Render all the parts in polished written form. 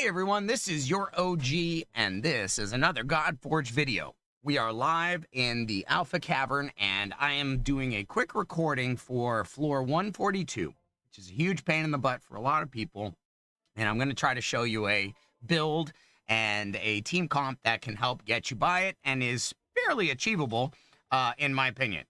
Hey everyone, this is your OG, and this is another Godforge video. We are live in the Alpha Cavern, and I am doing a quick recording for floor 142, which is a huge pain in the butt for a lot of people. And I'm going to try to show you a build and a team comp that can help get you by it and is fairly achievable, in my opinion.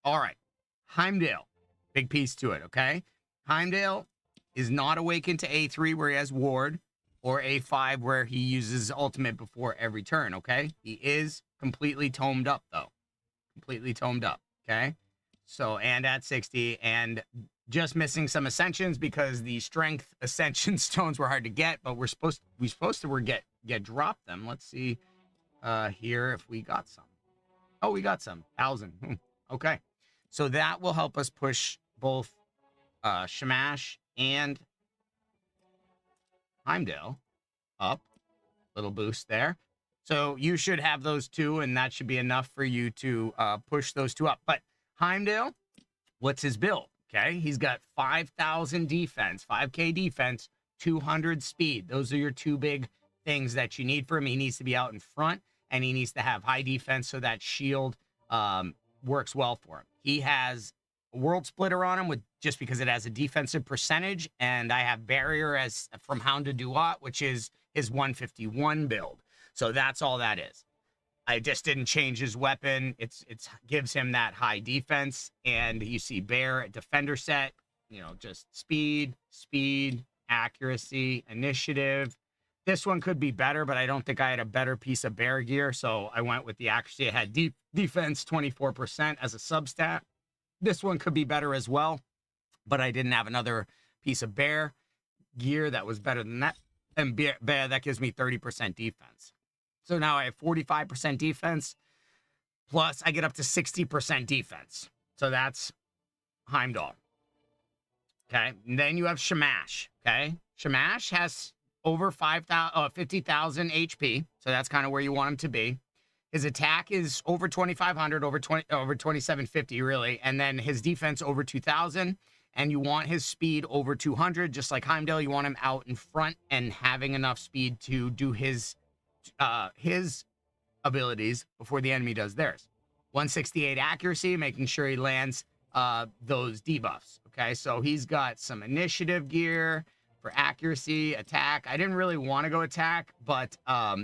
All right, Heimdall, big piece to it, okay? Heimdall is not awakened to A3 where he has ward, or A5 where he uses ultimate before every turn, okay? He is completely tomed up, though. Completely tomed up, okay? So, and at 60, and just missing some ascensions because the strength ascension stones were hard to get, but we're supposed to get dropped them. Let's see here if we got some. Oh, we got some. 1,000. Okay. So that will help us push both Shamash and Heimdall up. Little boost there. So you should have those two, and that should be enough for you to push those two up. But Heimdall, what's his build? Okay, he's got 5,000 defense, 5K defense, 200 speed. Those are your two big things that you need for him. He needs to be out in front, and he needs to have high defense so that shield works well for him. He has World Splitter on him with just because it has a defensive percentage, and I have Barrier as from Hound to Duat, which is his 151 build. So that's all that is. I just didn't change his weapon. It's gives him that high defense, and you see Bear defender set, you know, just speed, accuracy, initiative. This one could be better, but I don't think I had a better piece of Bear gear, so I went with the accuracy. It had defense 24% as a substat. This one could be better as well, but I didn't have another piece of Bear gear that was better than that. And Bear, that gives me 30% defense. So now I have 45% defense, plus I get up to 60% defense. So that's Heimdall. Okay, and then you have Shamash. Okay, Shamash has over 50,000 HP, so that's kind of where you want him to be. His attack is over 2,500, over 2,750 really, and then his defense over 2,000. And you want his speed over 200, just like Heimdall. You want him out in front and having enough speed to do his abilities before the enemy does theirs. 168 accuracy, making sure he lands those debuffs. Okay, so he's got some initiative gear for accuracy, attack. I didn't really want to go attack, but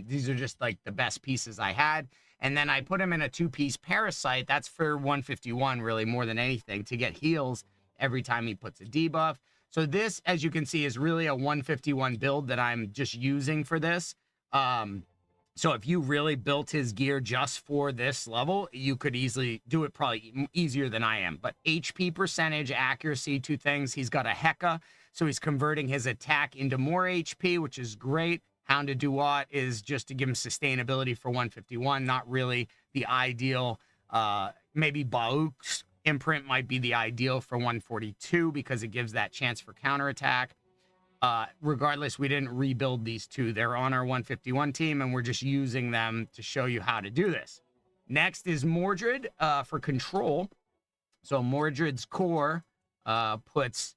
these are just like the best pieces I had. And then I put him in a 2-piece parasite. That's for 151, really, more than anything, to get heals every time he puts a debuff. So this, as you can see, is really a 151 build that I'm just using for this. So if you really built his gear just for this level, you could easily do it, probably easier than I am. But HP percentage, accuracy, two things. He's got a Heka, so he's converting his attack into more HP, which is great. Hound to Duat is just to give him sustainability for 151, not really the ideal. Maybe Bauk's imprint might be the ideal for 142 because it gives that chance for counterattack. Regardless, we didn't rebuild these two. They're on our 151 team, and we're just using them to show you how to do this. Next is Mordred for control. So Mordred's core puts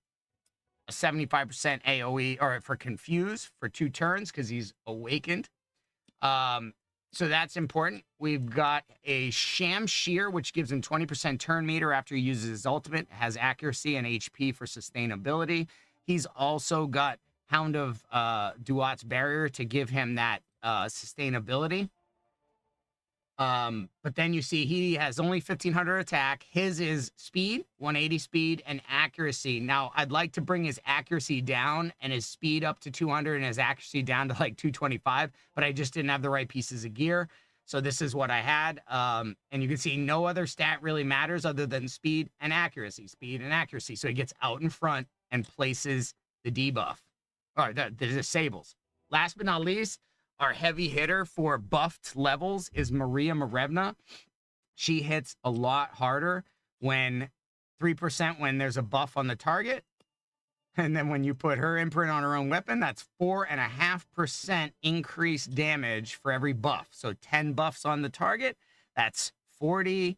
a 75% AoE, or for confuse for 2 turns because he's awakened. So that's important. We've got a Shamshir, which gives him 20% turn meter after he uses his ultimate. It has accuracy and HP for sustainability. He's also got Hound of Duat's Barrier to give him that sustainability. But then you see he has only 1,500 attack. His is speed, 180 speed, and accuracy. Now, I'd like to bring his accuracy down and his speed up to 200 and his accuracy down to like 225, but I just didn't have the right pieces of gear. So this is what I had. And you can see no other stat really matters other than speed and accuracy. So he gets out in front and places the debuff, or the disables. Last but not least, our heavy hitter for buffed levels is Maria Marevna. She hits a lot harder when 3% when there's a buff on the target. And then when you put her imprint on her own weapon, that's 4.5% increased damage for every buff. So 10 buffs on the target, that's 45%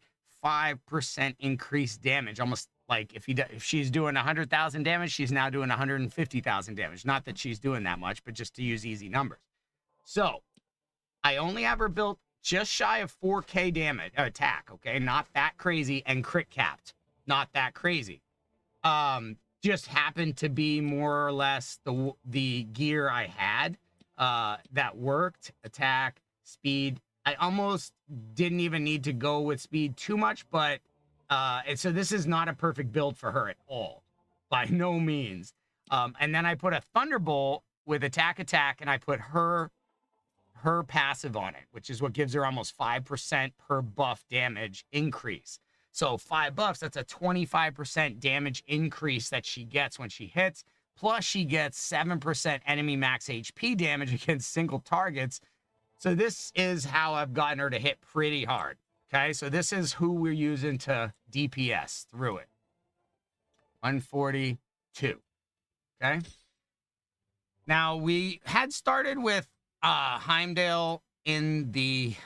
increased damage, almost Like if she's doing 100,000 damage, she's now doing 150,000 damage. Not that she's doing that much, but just to use easy numbers. So I only have her built just shy of 4K damage attack. Okay, not that crazy, and crit capped. Not that crazy. Just happened to be more or less the gear I had that worked. Attack, speed. I almost didn't even need to go with speed too much, but and so this is not a perfect build for her at all, by no means. And then I put a Thunderbolt with attack, and I put her passive on it, which is what gives her almost 5% per buff damage increase. So 5 buffs, that's a 25% damage increase that she gets when she hits. Plus she gets 7% enemy max HP damage against single targets. So this is how I've gotten her to hit pretty hard. Okay, so this is who we're using to DPS through it. 142. Okay. Now we had started with Heimdall in the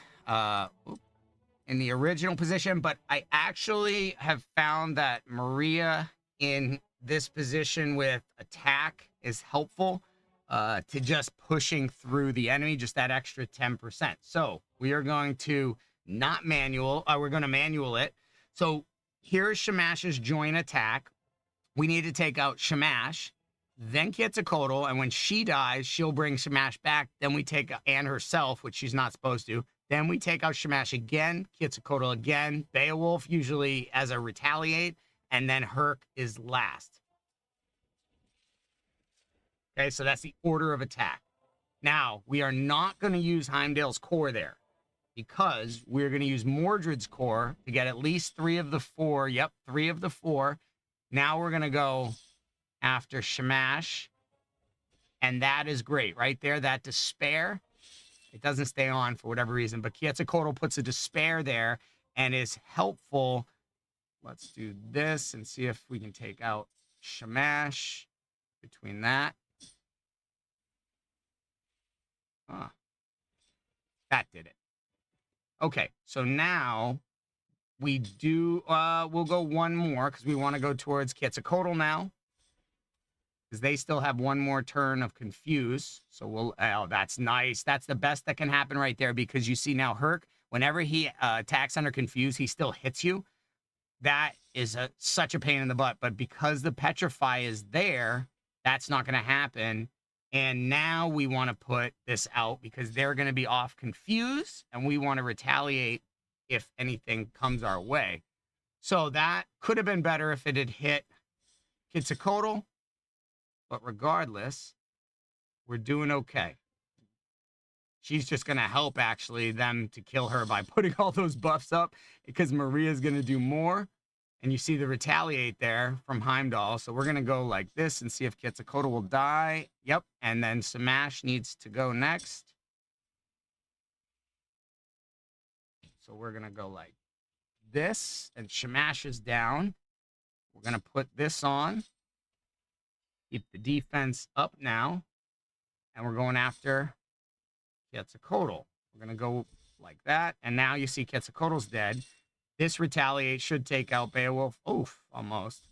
original position, but I actually have found that Maria in this position with attack is helpful to just pushing through the enemy, just that extra 10%. So we are going to not manual, we're going to manual it. So here's Shamash's joint attack. We need to take out Shamash, then Quetzalcoatl, and when she dies, she'll bring Shamash back. Then we take and herself, which she's not supposed to. Then we take out Shamash again, Quetzalcoatl again, Beowulf usually as a retaliate, and then Herc is last. Okay, so that's the order of attack. Now, we are not going to use Heimdall's core there because we're going to use Mordred's core to get at least 3 of the 4. Yep, 3 of the 4. Now we're going to go after Shamash, and that is great. Right there, that despair, it doesn't stay on for whatever reason, but Quetzalcoatl puts a despair there and is helpful. Let's do this and see if we can take out Shamash between that. That did it. Okay, so now we do, we'll go one more because we want to go towards Quetzalcoatl now, because they still have one more turn of Confuse. So we'll, oh, that's nice. That's the best that can happen right there, because you see now Herc, whenever he attacks under Confuse, he still hits you. That is such a pain in the butt, but because the Petrify is there, that's not going to happen. And now we want to put this out because they're going to be off Confuse, and we want to retaliate if anything comes our way. So that could have been better if it had hit Quetzalcoatl, but regardless, we're doing okay. She's just going to help, actually, them to kill her by putting all those buffs up, because Maria's going to do more. And you see the retaliate there from Heimdall. So we're going to go like this and see if Quetzalcoatl will die. Yep. And then Shamash needs to go next. So we're going to go like this. And Shamash is down. We're going to put this on. Keep the defense up now. And we're going after Quetzalcoatl. We're going to go like that. And now you see Quetzalcoatl's dead. This retaliate should take out Beowulf. Oof, almost.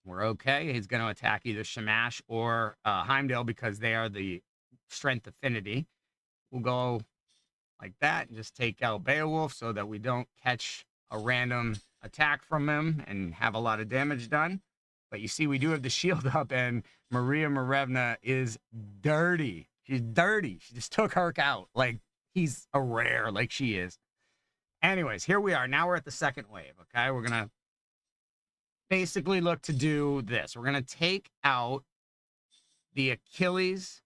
We're okay. He's going to attack either Shamash or Heimdall because they are the strength affinity. We'll go like that and just take out Beowulf so that we don't catch a random attack from him and have a lot of damage done. But you see, we do have the shield up, and Maria Marevna is dirty. She's dirty. She just took Herc out. Like, he's a rare, like she is. Anyways, here we are. Now we're at the second wave, okay? We're going to basically look to do this. We're going to take out the Achilles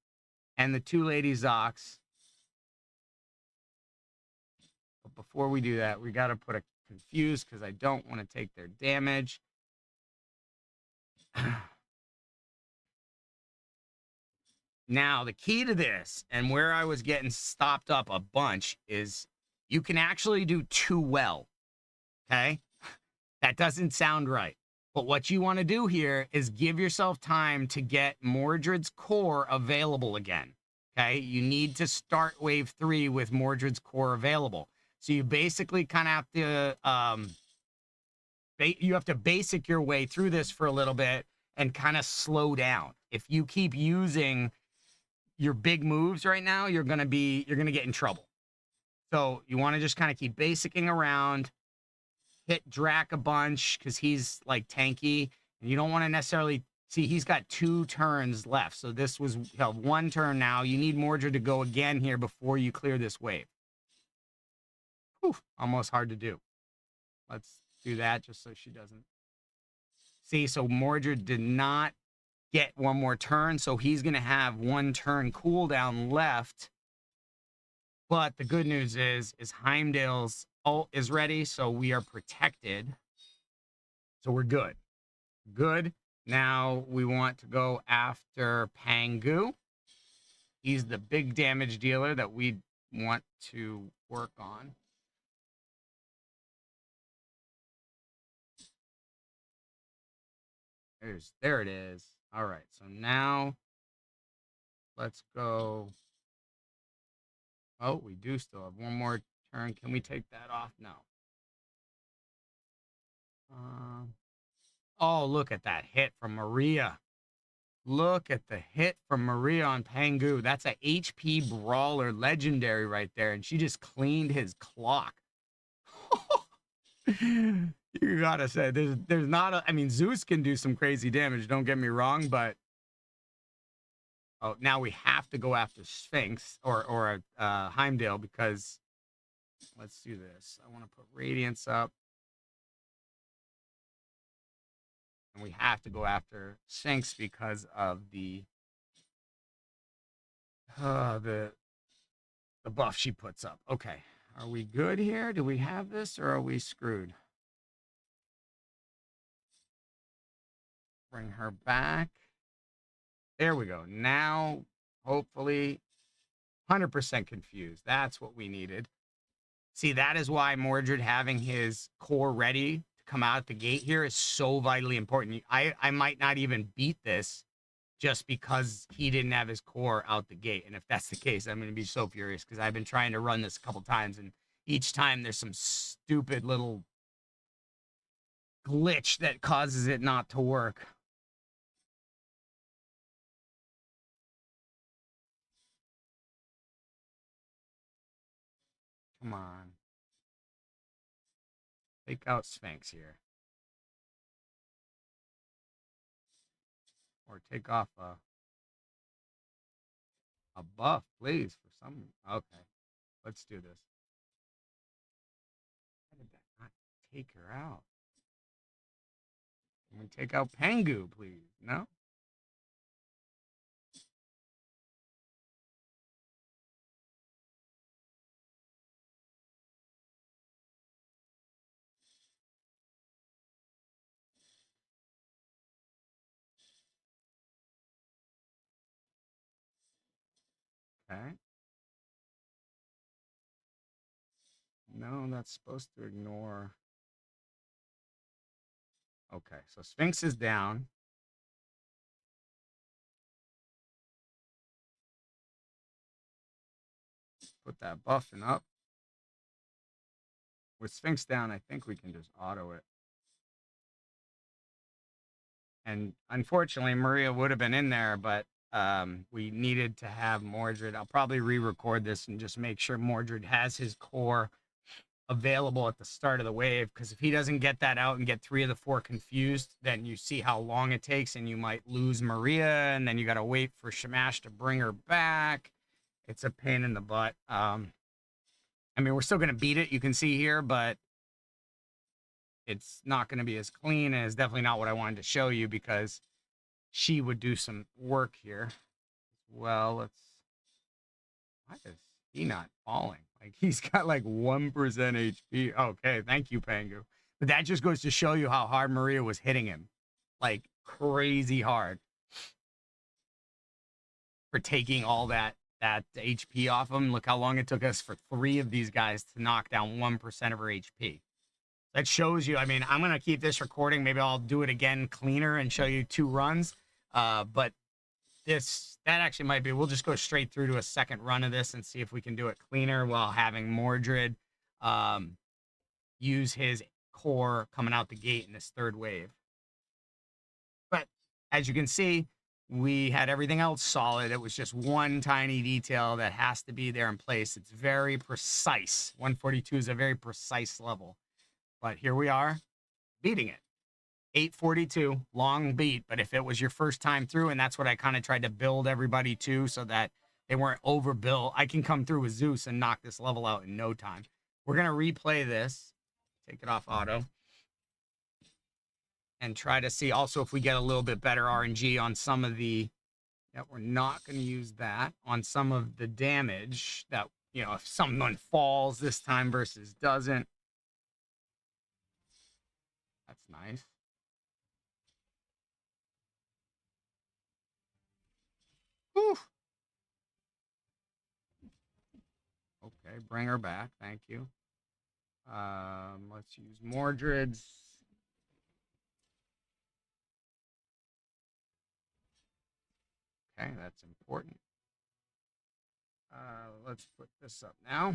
and the 2 Lady Zocs. But before we do that, we got to put a Confuse because I don't want to take their damage. Now, the key to this, and where I was getting stopped up a bunch, is you can actually do too well, okay? That doesn't sound right. But what you want to do here is give yourself time to get Mordred's core available again, okay? You need to start wave 3 with Mordred's core available. So you basically kind of have to you have to basic your way through this for a little bit and kind of slow down. If you keep using your big moves right now, you're gonna get in trouble. So you want to just kind of keep basicking around, hit Drac a bunch because he's like tanky, and you don't want to necessarily see he's got 2 turns left. So this was 1 turn now. You need Mordred to go again here before you clear this wave. Whew, almost hard to do. Let's do that just so she doesn't see. So Mordred did not get 1 more turn, so he's gonna have 1 turn cooldown left. But the good news is Heimdall's ult is ready, so we are protected. So we're good. Good. Now we want to go after Pangu. He's the big damage dealer that we want to work on. There it is. All right, so now let's go. Oh, we do still have 1 more turn. Can we take that off? No. Oh, look at that hit from Maria. Look at the hit from Maria on Pangu. That's a HP brawler legendary right there, and she just cleaned his clock. You gotta say, there's not a, I mean, Zeus can do some crazy damage, don't get me wrong, but oh, now we have to go after Sphinx or Heimdall because let's do this. I want to put Radiance up. And we have to go after Sphinx because of the buff she puts up. Okay. Are we good here? Do we have this or are we screwed? Bring her back. There we go. Now, hopefully, 100% confused. That's what we needed. See, that is why Mordred having his core ready to come out the gate here is so vitally important. I might not even beat this just because he didn't have his core out the gate. And if that's the case, I'm going to be so furious because I've been trying to run this a couple times, and each time there's some stupid little glitch that causes it not to work. Come on. Take out Sphinx here. Or take off a buff, please, for some. Okay. Let's do this. How did that not take her out? Can we take out Pangu, please? No? Okay. No, that's supposed to ignore. Okay, so Sphinx is down. Put that buffing up. With Sphinx down, I think we can just auto it. And unfortunately, Maria would have been in there, but we needed to have Mordred. I'll probably re-record this and just make sure Mordred has his core available at the start of the wave, because if he doesn't get that out and get 3 of the 4 confused, then you see how long it takes and you might lose Maria, and then you got to wait for Shamash to bring her back. It's a pain in the butt. I mean, we're still going to beat it, you can see here, but it's not going to be as clean, and it's definitely not what I wanted to show you because she would do some work here. Well, why is he not falling? Like, he's got like 1% HP. Okay, thank you, Pangu. But that just goes to show you how hard Maria was hitting him. Like, crazy hard. For taking all that HP off him. Look how long it took us for 3 of these guys to knock down 1% of her HP. That shows you, I mean, I'm going to keep this recording. Maybe I'll do it again cleaner and show you 2 runs. But that actually might be, we'll just go straight through to a second run of this and see if we can do it cleaner while having Mordred use his core coming out the gate in this third wave. But as you can see, we had everything else solid. It was just one tiny detail that has to be there in place. It's very precise. 142 is a very precise level. But here we are, beating it. 842, long beat. But if it was your first time through, and that's what I kind of tried to build everybody to so that they weren't overbuilt, I can come through with Zeus and knock this level out in no time. We're going to replay this. Take it off auto. And try to see also if we get a little bit better RNG on some of the, we're not going to use that, on some of the damage that, if someone falls this time versus doesn't. That's nice. Whew. Okay, bring her back. Thank you. Let's use Mordred's. Okay, that's important. Let's put this up now.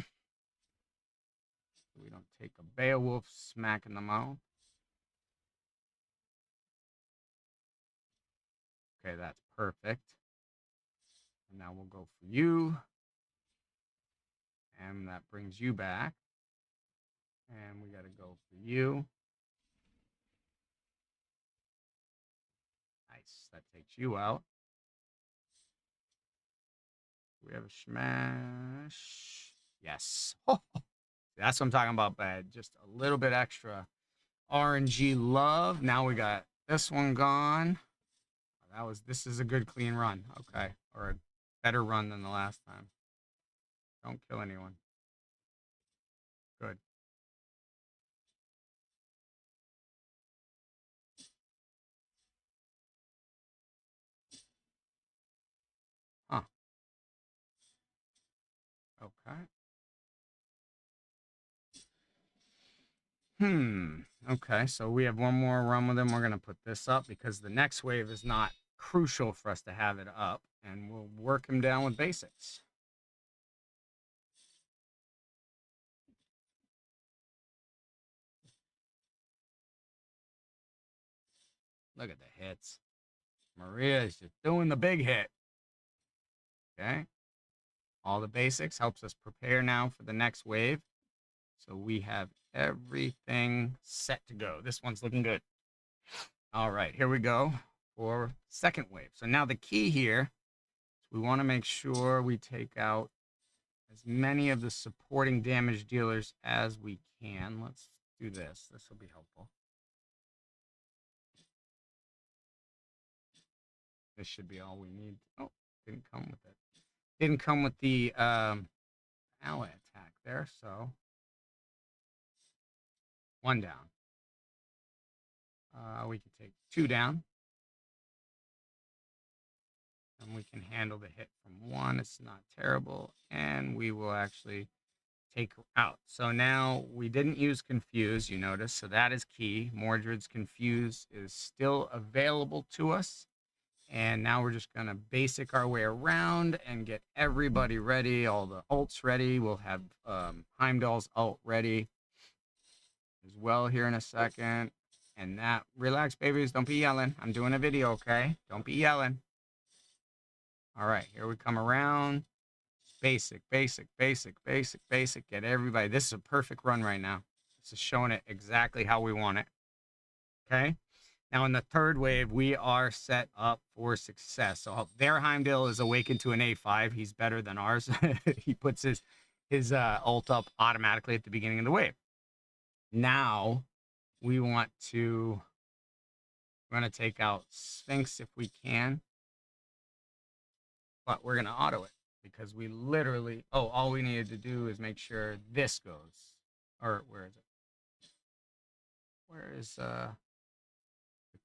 So we don't take a Beowulf smack in the mouth. Okay, that's perfect. And now we'll go for you. And that brings you back. And we got to go for you. Nice. That takes you out. We have a Shamash. Yes. That's what I'm talking about, bad. Just a little bit extra RNG love. Now we got this one gone. This is a good clean run. Okay. Or a better run than the last time. Don't kill anyone. Good. Huh. Okay. Okay, so we have one more run with him. We're going to put this up because the next wave is not crucial for us to have it up. And we'll work him down with basics. Look at the hits. Maria is just doing the big hit. Okay. All the basics helps us prepare now for the next wave. So we have everything set to go. This one's looking good. All right, here we go for second wave. So now the key here is we want to make sure we take out as many of the supporting damage dealers as we can. Let's do this. This will be helpful. This should be all we need. Oh, didn't come with it. Didn't come with the ally attack there, so one down. We can take two down. And we can handle the hit from one. It's not terrible. And we will actually take her out. So now we didn't use Confuse, you notice. So that is key. Mordred's Confuse is still available to us. And now we're just going to basic our way around and get everybody ready. All the ults ready. We'll have Heimdall's ult ready as well here in a second. And that, relax, babies. Don't be yelling. I'm doing a video, okay? Don't be yelling. All right, here we come around. Basic, basic, basic, basic, basic. Get everybody. This is a perfect run right now. This is showing it exactly how we want it. Okay? Now, in the third wave, we are set up for success. So their Heimdall is awakened to an A5. He's better than ours. He puts his ult up automatically at the beginning of the wave. Now, we want to... We're going to take out Sphinx if we can. But we're going to auto it because we literally, all we needed to do is make sure this goes. Or where is it? Where is the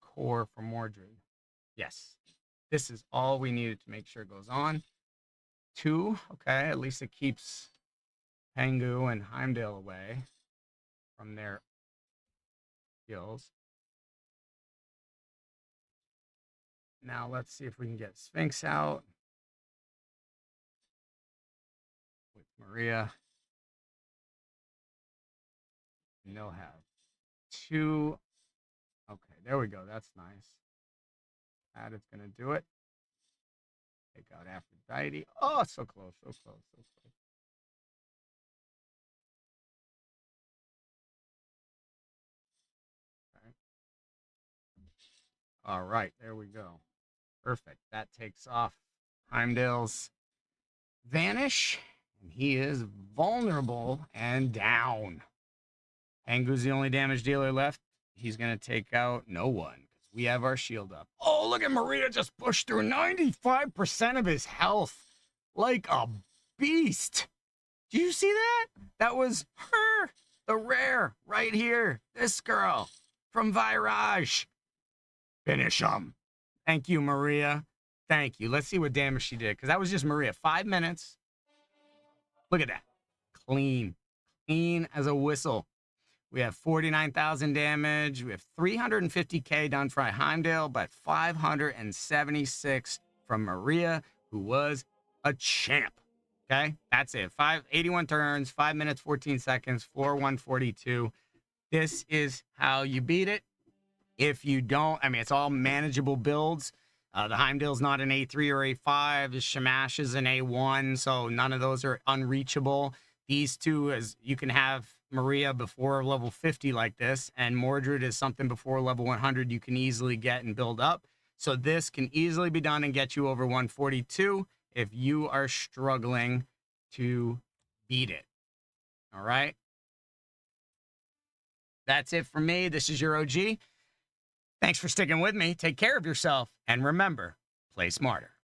core for Mordred? Yes. This is all we needed to make sure it goes on. 2, okay, at least it keeps Pangu and Heimdall away from their skills. Now let's see if we can get Sphinx out. With Maria. And they'll have 2. Okay, there we go. That's nice. That is going to do it. Take out Aphrodite. Oh, so close, so close, so close. Okay. All right, there we go. Perfect. That takes off Heimdall's vanish, and he is vulnerable and down. Pangu's the only damage dealer left. He's going to take out no one because we have our shield up. Oh, look at Maria just pushed through 95% of his health like a beast. Did you see that? That was her, the rare, right here. This girl from Virage. Finish him. Thank you, Maria. Thank you. Let's see what damage she did, because that was just Maria. 5 minutes. Look at that. Clean. Clean as a whistle. We have 49,000 damage. We have 350k done for Heimdall, but 576 from Maria, who was a champ. Okay, that's it. 81 turns, 5 minutes, 14 seconds, floor 142. This is how you beat it. If you don't, I mean, it's all manageable builds. The Heimdall's not an A3 or A5. The Shamash is an A1, so none of those are unreachable. These two, as you can have Maria before level 50 like this, and Mordred is something before level 100 you can easily get and build up. So this can easily be done and get you over 142 if you are struggling to beat it. All right. That's it for me. This is your OG. Thanks for sticking with me. Take care of yourself. And remember, play smarter.